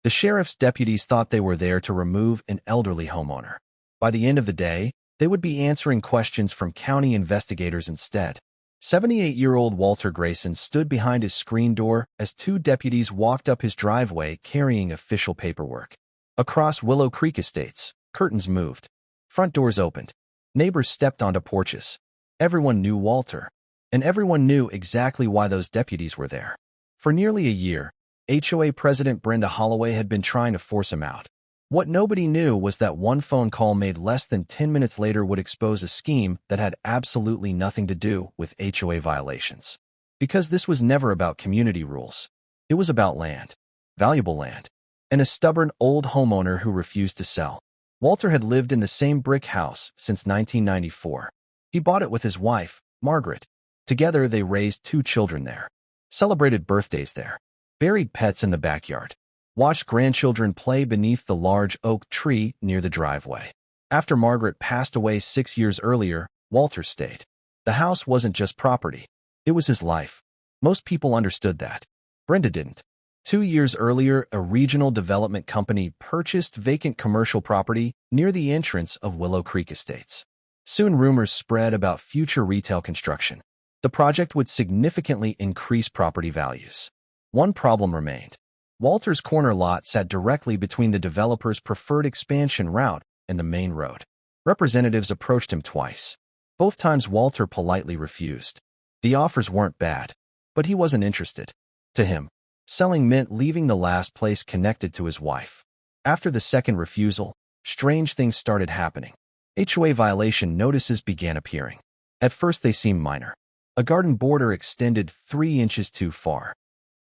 The sheriff's deputies thought they were there to remove an elderly homeowner. By the end of the day, they would be answering questions from county investigators instead. 78-year-old Walter Grayson stood behind his screen door as two deputies walked up his driveway carrying official paperwork. Across Willow Creek Estates, curtains moved. Front doors opened. Neighbors stepped onto porches. Everyone knew Walter, and everyone knew exactly why those deputies were there. For nearly a year, HOA President Brenda Holloway had been trying to force him out. What nobody knew was that one phone call made less than 10 minutes later would expose a scheme that had absolutely nothing to do with HOA violations. Because this was never about community rules. It was about land, valuable land, and a stubborn old homeowner who refused to sell. Walter had lived in the same brick house since 1994. He bought it with his wife, Margaret. Together they raised 2 children there, celebrated birthdays there, buried pets in the backyard, watched grandchildren play beneath the large oak tree near the driveway. After Margaret passed away 6 years earlier, Walter stayed. The house wasn't just property. It was his life. Most people understood that. Brenda didn't. 2 years earlier, a regional development company purchased vacant commercial property near the entrance of Willow Creek Estates. Soon rumors spread about future retail construction. The project would significantly increase property values. One problem remained. Walter's corner lot sat directly between the developer's preferred expansion route and the main road. Representatives approached him twice. Both times Walter politely refused. The offers weren't bad, but he wasn't interested. To him, selling meant leaving the last place connected to his wife. After the second refusal, strange things started happening. HOA violation notices began appearing. At first they seemed minor. A garden border extended 3 inches too far.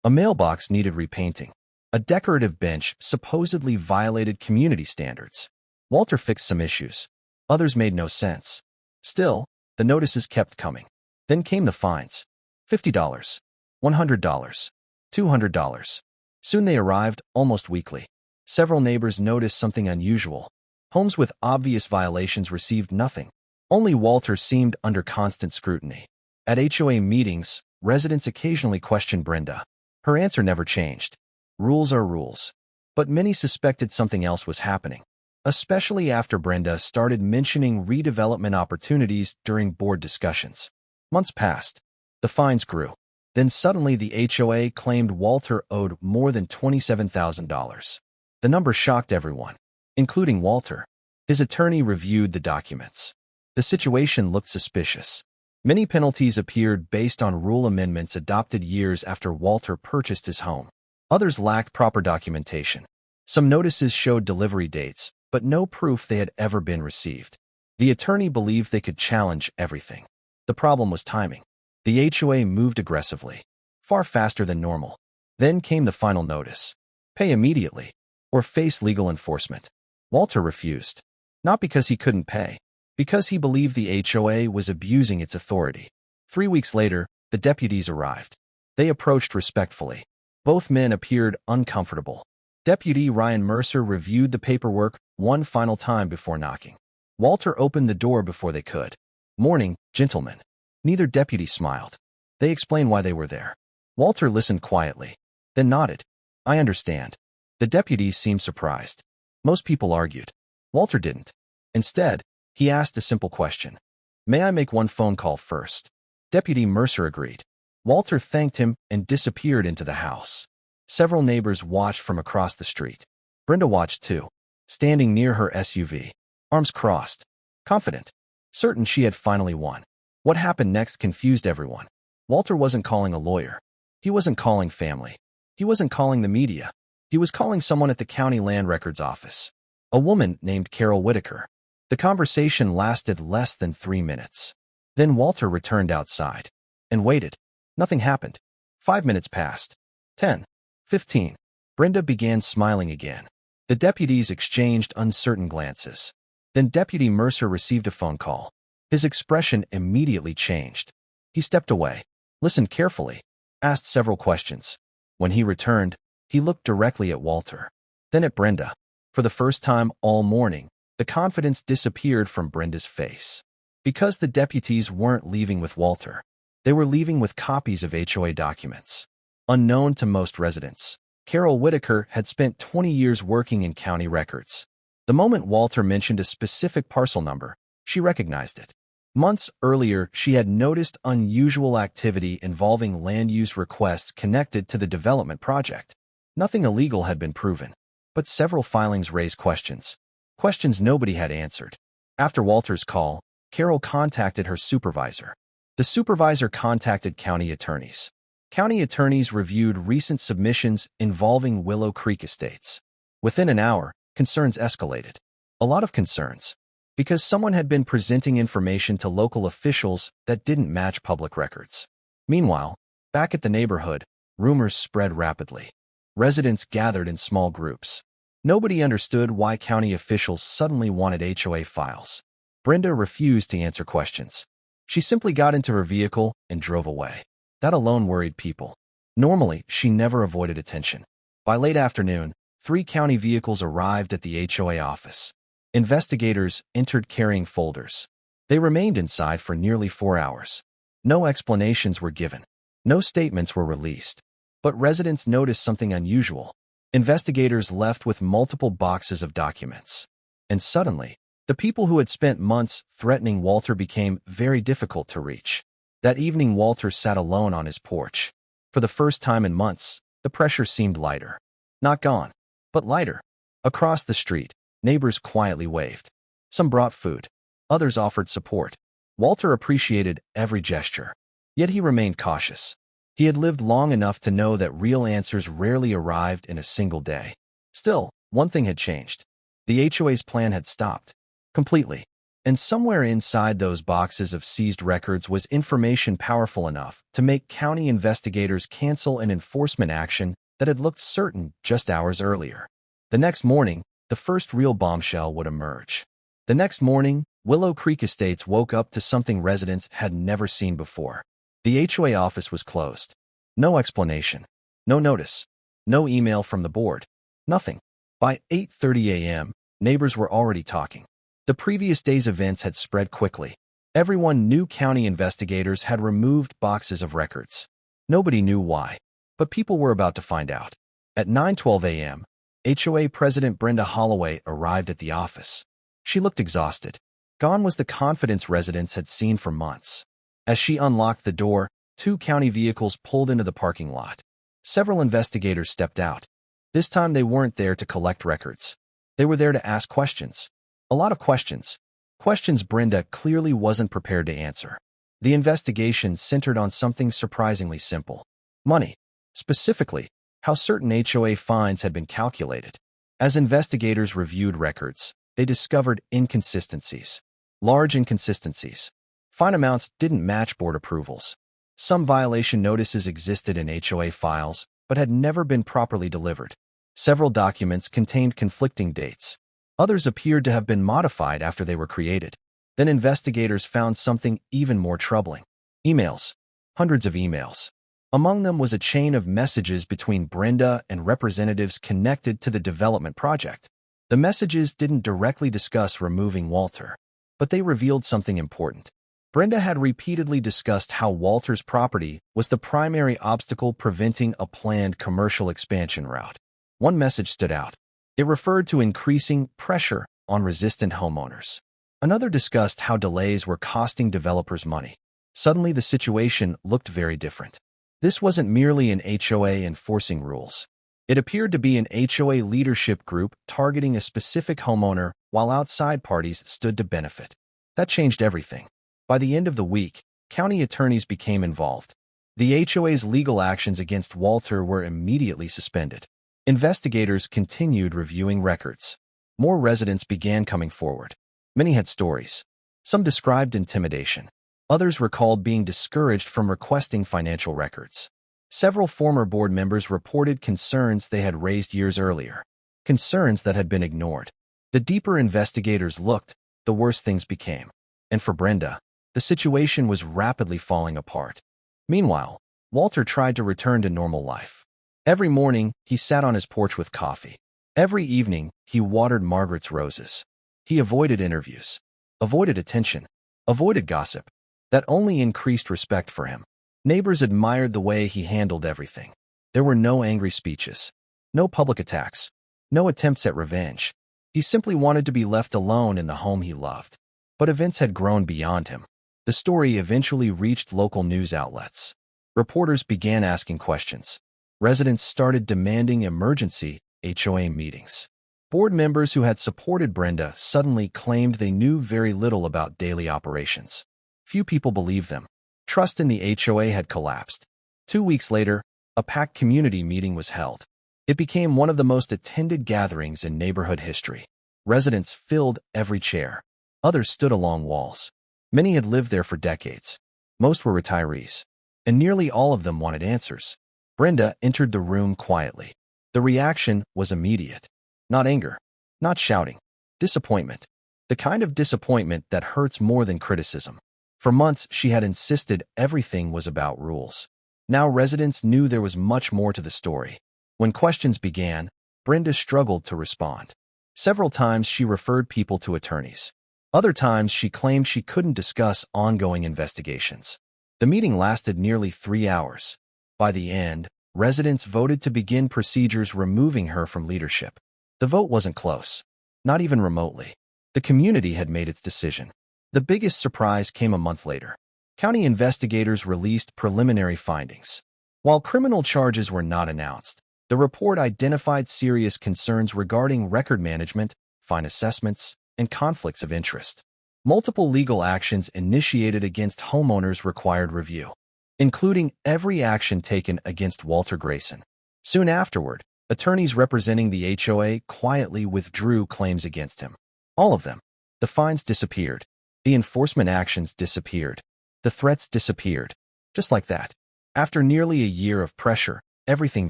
A mailbox needed repainting. A decorative bench supposedly violated community standards. Walter fixed some issues. Others made no sense. Still, the notices kept coming. Then came the fines. $50, $100, $200. Soon they arrived, almost weekly. Several neighbors noticed something unusual. Homes with obvious violations received nothing. Only Walter seemed under constant scrutiny. At HOA meetings, residents occasionally questioned Brenda. Her answer never changed. Rules are rules. But many suspected something else was happening, especially after Brenda started mentioning redevelopment opportunities during board discussions. Months passed. The fines grew. Then suddenly the HOA claimed Walter owed more than $27,000. The number shocked everyone, including Walter. His attorney reviewed the documents. The situation looked suspicious. Many penalties appeared based on rule amendments adopted years after Walter purchased his home. Others lacked proper documentation. Some notices showed delivery dates, but no proof they had ever been received. The attorney believed they could challenge everything. The problem was timing. The HOA moved aggressively, far faster than normal. Then came the final notice. Pay immediately, or face legal enforcement. Walter refused. Not because he couldn't pay, because he believed the HOA was abusing its authority. 3 weeks later, the deputies arrived. They approached respectfully. Both men appeared uncomfortable. Deputy Ryan Mercer reviewed the paperwork one final time before knocking. Walter opened the door before they could. "Morning, gentlemen." Neither deputy smiled. They explained why they were there. Walter listened quietly, then nodded. "I understand." The deputies seemed surprised. Most people argued. Walter didn't. Instead, he asked a simple question. "May I make one phone call first?" Deputy Mercer agreed. Walter thanked him and disappeared into the house. Several neighbors watched from across the street. Brenda watched too, standing near her SUV, arms crossed, confident, certain she had finally won. What happened next confused everyone. Walter wasn't calling a lawyer. He wasn't calling family. He wasn't calling the media. He was calling someone at the county land records office. A woman named Carol Whitaker. The conversation lasted less than 3 minutes. Then Walter returned outside and waited. Nothing happened. 5 minutes passed. 10. 15. Brenda began smiling again. The deputies exchanged uncertain glances. Then Deputy Mercer received a phone call. His expression immediately changed. He stepped away, listened carefully, asked several questions. When he returned, he looked directly at Walter, then at Brenda. For the first time all morning, the confidence disappeared from Brenda's face. Because the deputies weren't leaving with Walter. They were leaving with copies of HOA documents. Unknown to most residents, Carol Whitaker had spent 20 years working in county records. The moment Walter mentioned a specific parcel number, she recognized it. Months earlier, she had noticed unusual activity involving land use requests connected to the development project. Nothing illegal had been proven, but several filings raised questions. Questions nobody had answered. After Walter's call, Carol contacted her supervisor. The supervisor contacted county attorneys. County attorneys reviewed recent submissions involving Willow Creek Estates. Within an hour, concerns escalated. A lot of concerns, because someone had been presenting information to local officials that didn't match public records. Meanwhile, back at the neighborhood, rumors spread rapidly. Residents gathered in small groups. Nobody understood why county officials suddenly wanted HOA files. Brenda refused to answer questions. She simply got into her vehicle and drove away. That alone worried people. Normally, she never avoided attention. By late afternoon, 3 county vehicles arrived at the HOA office. Investigators entered carrying folders. They remained inside for nearly 4 hours. No explanations were given. No statements were released. But residents noticed something unusual. Investigators left with multiple boxes of documents. And suddenly, the people who had spent months threatening Walter became very difficult to reach. That evening, Walter sat alone on his porch. For the first time in months, the pressure seemed lighter. Not gone, but lighter. Across the street, neighbors quietly waved. Some brought food. Others offered support. Walter appreciated every gesture. Yet he remained cautious. He had lived long enough to know that real answers rarely arrived in a single day. Still, one thing had changed. The HOA's plan had stopped. Completely. And somewhere inside those boxes of seized records was information powerful enough to make county investigators cancel an enforcement action that had looked certain just hours earlier. The next morning, the first real bombshell would emerge. The next morning, Willow Creek Estates woke up to something residents had never seen before. The HOA office was closed. No explanation. No notice. No email from the board. Nothing. By 8:30 a.m., neighbors were already talking. The previous day's events had spread quickly. Everyone knew county investigators had removed boxes of records. Nobody knew why, but people were about to find out. At 9:12 a.m., HOA President Brenda Holloway arrived at the office. She looked exhausted. Gone was the confidence residents had seen for months. As she unlocked the door, 2 county vehicles pulled into the parking lot. Several investigators stepped out. This time they weren't there to collect records. They were there to ask questions. A lot of questions. Questions Brenda clearly wasn't prepared to answer. The investigation centered on something surprisingly simple. Money. Specifically, how certain HOA fines had been calculated. As investigators reviewed records, they discovered inconsistencies. Large inconsistencies. Fine amounts didn't match board approvals. Some violation notices existed in HOA files, but had never been properly delivered. Several documents contained conflicting dates. Others appeared to have been modified after they were created. Then investigators found something even more troubling. Emails. Hundreds of emails. Among them was a chain of messages between Brenda and representatives connected to the development project. The messages didn't directly discuss removing Walter, but they revealed something important. Brenda had repeatedly discussed how Walter's property was the primary obstacle preventing a planned commercial expansion route. One message stood out. It referred to increasing pressure on resistant homeowners. Another discussed how delays were costing developers money. Suddenly, the situation looked very different. This wasn't merely an HOA enforcing rules. It appeared to be an HOA leadership group targeting a specific homeowner while outside parties stood to benefit. That changed everything. By the end of the week, county attorneys became involved. The HOA's legal actions against Walter were immediately suspended. Investigators continued reviewing records. More residents began coming forward. Many had stories. Some described intimidation. Others recalled being discouraged from requesting financial records. Several former board members reported concerns they had raised years earlier. Concerns that had been ignored. The deeper investigators looked, the worse things became. And for Brenda, the situation was rapidly falling apart. Meanwhile, Walter tried to return to normal life. Every morning, he sat on his porch with coffee. Every evening, he watered Margaret's roses. He avoided interviews, avoided attention, avoided gossip. That only increased respect for him. Neighbors admired the way he handled everything. There were no angry speeches. No public attacks. No attempts at revenge. He simply wanted to be left alone in the home he loved. But events had grown beyond him. The story eventually reached local news outlets. Reporters began asking questions. Residents started demanding emergency HOA meetings. Board members who had supported Brenda suddenly claimed they knew very little about daily operations. Few people believed them. Trust in the HOA had collapsed. 2 weeks later, a packed community meeting was held. It became one of the most attended gatherings in neighborhood history. Residents filled every chair. Others stood along walls. Many had lived there for decades. Most were retirees. And nearly all of them wanted answers. Brenda entered the room quietly. The reaction was immediate. Not anger. Not shouting. Disappointment. The kind of disappointment that hurts more than criticism. For months, she had insisted everything was about rules. Now residents knew there was much more to the story. When questions began, Brenda struggled to respond. Several times she referred people to attorneys. Other times she claimed she couldn't discuss ongoing investigations. The meeting lasted nearly 3 hours. By the end, residents voted to begin procedures removing her from leadership. The vote wasn't close. Not even remotely. The community had made its decision. The biggest surprise came a month later. County investigators released preliminary findings. While criminal charges were not announced, the report identified serious concerns regarding record management, fine assessments, and conflicts of interest. Multiple legal actions initiated against homeowners required review, including every action taken against Walter Grayson. Soon afterward, attorneys representing the HOA quietly withdrew claims against him. All of them. The fines disappeared. The enforcement actions disappeared. The threats disappeared. Just like that. After nearly a year of pressure, everything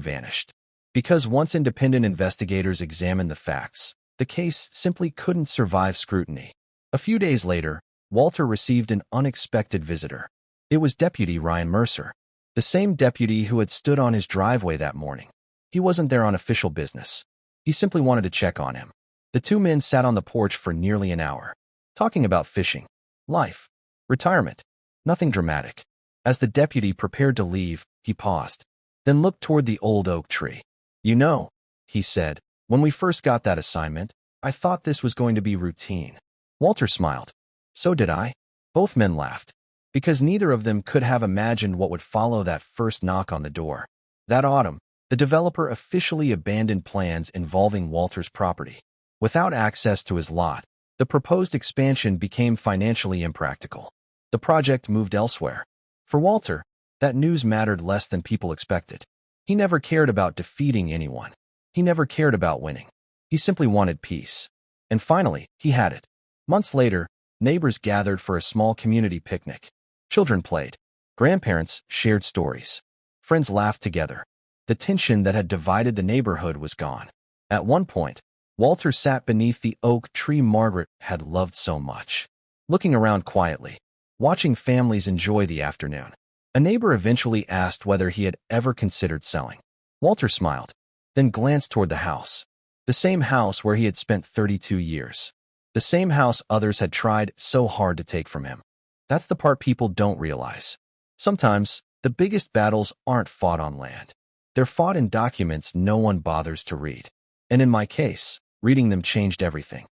vanished. Because once independent investigators examined the facts, the case simply couldn't survive scrutiny. A few days later, Walter received an unexpected visitor. It was Deputy Ryan Mercer, the same deputy who had stood on his driveway that morning. He wasn't there on official business. He simply wanted to check on him. The two men sat on the porch for nearly an hour, talking about fishing, life, retirement. Nothing dramatic. As the deputy prepared to leave, he paused, then looked toward the old oak tree. "You know," he said, "when we first got that assignment, I thought this was going to be routine." Walter smiled. So did I. Both men laughed, because neither of them could have imagined what would follow that first knock on the door. That autumn, the developer officially abandoned plans involving Walter's property. Without access to his lot, the proposed expansion became financially impractical. The project moved elsewhere. For Walter, that news mattered less than people expected. He never cared about defeating anyone. He never cared about winning. He simply wanted peace. And finally, he had it. Months later, neighbors gathered for a small community picnic. Children played. Grandparents shared stories. Friends laughed together. The tension that had divided the neighborhood was gone. At one point, Walter sat beneath the oak tree Margaret had loved so much, looking around quietly, watching families enjoy the afternoon. A neighbor eventually asked whether he had ever considered selling. Walter smiled, then glanced toward the house. The same house where he had spent 32 years. The same house others had tried so hard to take from him. That's the part people don't realize. Sometimes, the biggest battles aren't fought on land. They're fought in documents no one bothers to read. And in my case, reading them changed everything.